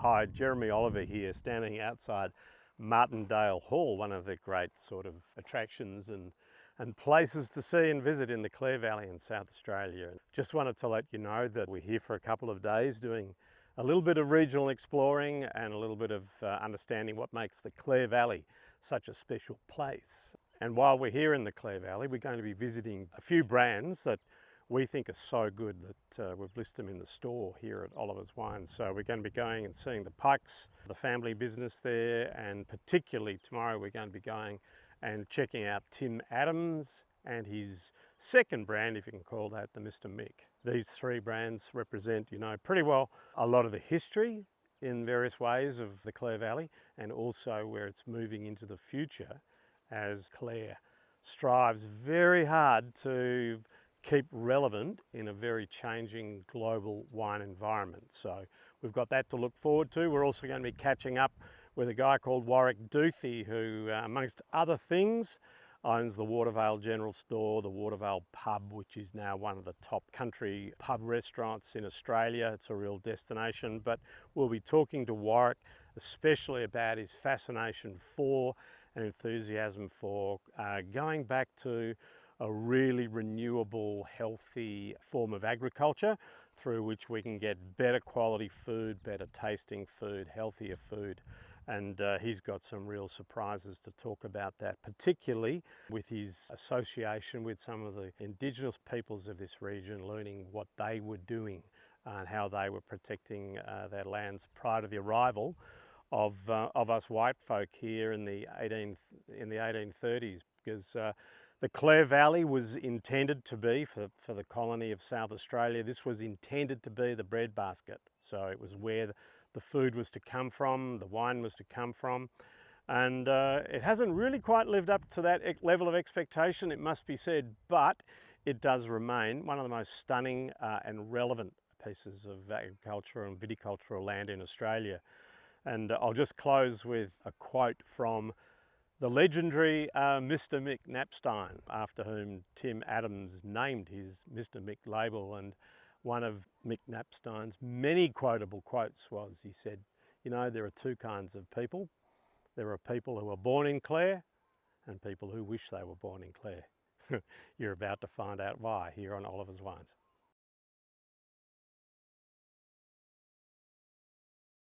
Hi, Jeremy Oliver here, standing outside Martindale Hall, one of the great sort of attractions and places to see and visit in the Clare Valley in South Australia. Just wanted to let you know that we're here for a couple of days doing a little bit of regional exploring and a little bit of understanding what makes the Clare Valley such a special place. And while we're here in the Clare Valley, we're going to be visiting a few brands that we think are so good that we've listed them in the store here at Oliver's Wines. So we're going to be going and seeing the Pikes, the family business there, and particularly tomorrow we're going to be going and checking out Tim Adams and his second brand, if you can call that, the Mr. Mick. These three brands represent, pretty well a lot of the history in various ways of the Clare Valley and also where it's moving into the future as Clare strives very hard to keep relevant in a very changing global wine environment. So we've got that to look forward to. We're also going to be catching up with a guy called Warwick Duthie who, amongst other things, owns the Watervale General Store, the Watervale Pub, which is now one of the top country pub restaurants in Australia. It's a real destination, but we'll be talking to Warwick especially about his fascination for and enthusiasm for going back to a really renewable, healthy form of agriculture through which we can get better quality food, better tasting food, healthier food. And he's got some real surprises to talk about that, particularly with his association with some of the Indigenous peoples of this region, learning what they were doing and how they were protecting their lands prior to the arrival of us white folk here in the 1830s, because the Clare Valley was intended to be, for the colony of South Australia, this was intended to be the breadbasket. So it was where the food was to come from, the wine was to come from. And it hasn't really quite lived up to that level of expectation, it must be said, but it does remain one of the most stunning and relevant pieces of agriculture and viticultural land in Australia. And I'll just close with a quote from the legendary Mr. Mick Knapstein, after whom Tim Adams named his Mr. Mick label. And one of Mick Knapstein's many quotable quotes was, he said, there are two kinds of people. There are people who are born in Clare and people who wish they were born in Clare. You're about to find out why here on Oliver's Wines.